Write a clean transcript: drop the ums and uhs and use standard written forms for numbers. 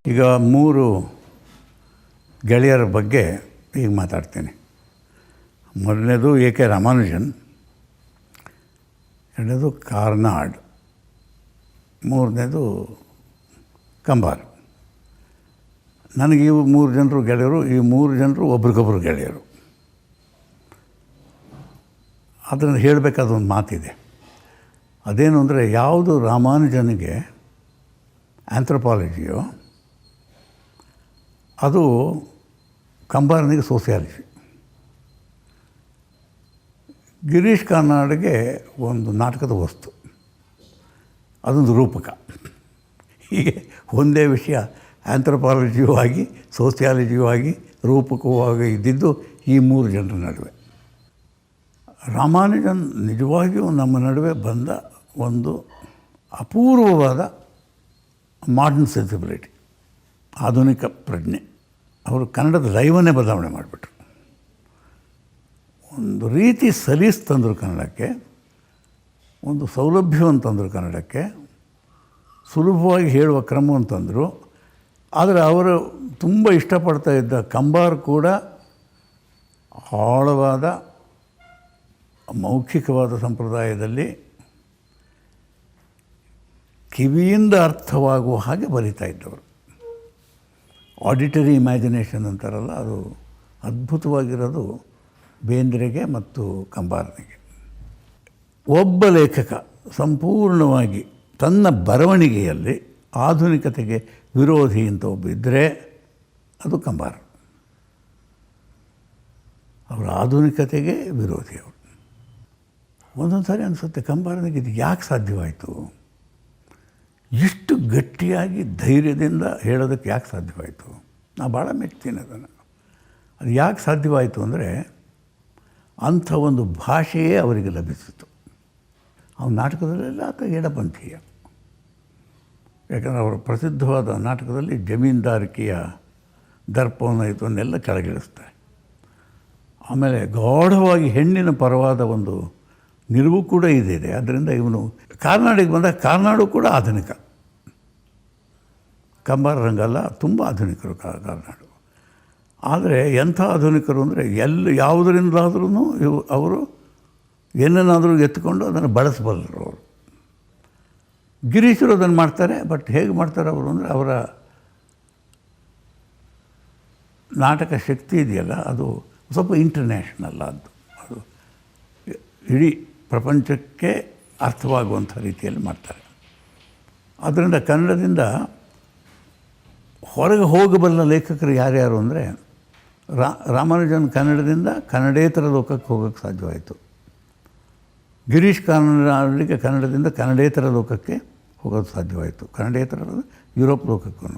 ಈಗ 3 ಗೆಳೆಯರ ಬಗ್ಗೆ ಈಗ ಮಾತಾಡ್ತೀನಿ. ಮೊದಲನೇದು ಎ ಕೆ ರಾಮಾನುಜನ್, ಎರಡನೇದು ಕಾರ್ನಾಡ್, ಮೂರನೇದು ಕಂಬಾರ್. ನನಗೆ ಇವು 3 ಜನರು ಗೆಳೆಯರು. ಈ 3 ಜನರು ಒಬ್ರಿಗೊಬ್ಬರು ಗೆಳೆಯರು. ಅದನ್ನು ಹೇಳಬೇಕಾದ ಒಂದು ಮಾತಿದೆ. ಅದೇನು ಅಂದರೆ, ಯಾವುದು ರಾಮಾನುಜನಿಗೆ ಆ್ಯಂಥ್ರಪಾಲಜಿಯೋ ಅದು ಕಂಬಾರನಿಗೆ ಸೋಸಿಯಾಲಜಿ. ಗಿರೀಶ್ ಕಾರ್ನಾಡ್ಗೆ ಒಂದು ನಾಟಕದ ವಸ್ತು, ಅದೊಂದು ರೂಪಕ. ಹೀಗೆ ಒಂದೇ ವಿಷಯ ಆ್ಯಂಥ್ರಪಾಲಜಿಯೂ ಆಗಿ ಸೋಸಿಯಾಲಜಿಯೂ ಆಗಿ ರೂಪಕವೂ ಆಗಿ ಇದ್ದಿದ್ದು ಈ 3 ಜನರ ನಡುವೆ. ರಾಮಾನುಜನ್ ನಿಜವಾಗಿಯೂ ನಮ್ಮ ನಡುವೆ ಬಂದ ಒಂದು ಅಪೂರ್ವವಾದ ಮಾಡರ್ನ್ ಸೆನ್ಸಿಬಿಲಿಟಿ, ಆಧುನಿಕ ಪ್ರಜ್ಞೆ. ಅವರು ಕನ್ನಡದ ದೈವನ್ನೇ ಬದಲಾವಣೆ ಮಾಡಿಬಿಟ್ರು. ಒಂದು ರೀತಿ ಸಲೀಸ್ ತಂದರು ಕನ್ನಡಕ್ಕೆ, ಒಂದು ಸೌಲಭ್ಯವನ್ನು ತಂದರು ಕನ್ನಡಕ್ಕೆ, ಸುಲಭವಾಗಿ ಹೇಳುವ ಕ್ರಮವನ್ನು ತಂದರು. ಆದರೆ ಅವರು ತುಂಬ ಇಷ್ಟಪಡ್ತಾ ಇದ್ದ ಕಂಬಾರ್ ಕೂಡ ಆಳವಾದ ಮೌಖಿಕವಾದ ಸಂಪ್ರದಾಯದಲ್ಲಿ ಕಿವಿಯಿಂದ ಅರ್ಥವಾಗುವ ಹಾಗೆ ಬರಿತಾ ಇದ್ದವರು. ಆಡಿಟರಿ ಇಮ್ಯಾಜಿನೇಷನ್ ಅಂತಾರಲ್ಲ, ಅದು ಅದ್ಭುತವಾಗಿರೋದು ಬೇಂದ್ರೆಗೆ ಮತ್ತು ಕಂಬಾರನಿಗೆ. ಒಬ್ಬ ಲೇಖಕ ಸಂಪೂರ್ಣವಾಗಿ ತನ್ನ ಬರವಣಿಗೆಯಲ್ಲಿ ಆಧುನಿಕತೆಗೆ ವಿರೋಧಿ ಅಂತ ಒಬ್ಬ ಇದ್ದರೆ ಅದು ಕಂಬಾರ. ಅವರ ಆಧುನಿಕತೆಗೆ ವಿರೋಧಿ ಅವರು. ಒಂದೊಂದು ಸಾರಿ ಅನಿಸುತ್ತೆ, ಕಂಬಾರನಿಗೆ ಇದು ಯಾಕೆ ಸಾಧ್ಯವಾಯಿತು? ಇಷ್ಟು ಗಟ್ಟಿಯಾಗಿ ಧೈರ್ಯದಿಂದ ಹೇಳೋದಕ್ಕೆ ಯಾಕೆ ಸಾಧ್ಯವಾಯಿತು? ನಾನು ಭಾಳ ಮೆಚ್ತೀನಿ ಅದನ್ನು. ಅದು ಯಾಕೆ ಸಾಧ್ಯವಾಯಿತು ಅಂದರೆ, ಅಂಥ ಒಂದು ಭಾಷೆಯೇ ಅವರಿಗೆ ಲಭಿಸಿತು. ಅವನ ನಾಟಕದಲ್ಲೆಲ್ಲ ಆತ ಎಡಪಂಥೀಯ. ಯಾಕಂದರೆ ಅವರ ಪ್ರಸಿದ್ಧವಾದ ನಾಟಕದಲ್ಲಿ ಜಮೀನ್ದಾರಿಕೆಯ ದರ್ಪವನ್ನು ಇದನ್ನೆಲ್ಲ ಕೆಳಗಿಳಿಸ್ತಾರೆ. ಆಮೇಲೆ ಗಾಢವಾಗಿ ಹೆಣ್ಣಿನ ಪರವಾದ ಒಂದು ನಿಲುವು ಕೂಡ ಇದೆ. ಆದ್ದರಿಂದ ಇವನು ಕಾರ್ನಾಡಿಗೆ ಬಂದಾಗ ಕಾರ್ನಾಡು ಕೂಡ ಆಧುನಿಕ, ಕಂಬಾರ ರಂಗಲ್ಲ, ತುಂಬ ಆಧುನಿಕರು ಕಾರ್ನಾಡು. ಆದರೆ ಎಂಥ ಆಧುನಿಕರು ಅಂದರೆ, ಯಾವುದರಿಂದಾದ್ರೂ ಅವರು ಏನನ್ನಾದರೂ ಎತ್ತುಕೊಂಡು ಅದನ್ನು ಬಳಸಬಲ್ಲರು ಅವರು. ಗಿರೀಶರು ಅದನ್ನು ಮಾಡ್ತಾರೆ. ಬಟ್ ಹೇಗೆ ಮಾಡ್ತಾರೆ ಅವರು ಅಂದರೆ, ಅವರ ನಾಟಕ ಶಕ್ತಿ ಇದೆಯಲ್ಲ, ಅದು ಸ್ವಲ್ಪ ಇಂಟರ್ನ್ಯಾಷನಲ್. ಅದು ಇಡೀ ಪ್ರಪಂಚಕ್ಕೆ ಅರ್ಥವಾಗುವಂಥ ರೀತಿಯಲ್ಲಿ ಮಾಡ್ತಾರೆ. ಆದ್ದರಿಂದ ಕನ್ನಡದಿಂದ ಹೊರಗೆ ಹೋಗಬಲ್ಲ ಲೇಖಕರು ಯಾರ್ಯಾರು ಅಂದರೆ, ರಾಮಾನುಜನ್ ಕನ್ನಡದಿಂದ ಕನ್ನಡೇತರ ಲೋಕಕ್ಕೆ ಹೋಗೋಕ್ಕೆ ಸಾಧ್ಯವಾಯಿತು. ಗಿರೀಶ್ ಕಾರ್ನಾಡ್ಗೆ ಕನ್ನಡದಿಂದ ಕನ್ನಡೇತರ ಲೋಕಕ್ಕೆ ಹೋಗೋದು ಸಾಧ್ಯವಾಯಿತು. ಕನ್ನಡೇತರ ಯುರೋಪ್ ಲೋಕಕ್ಕೂ.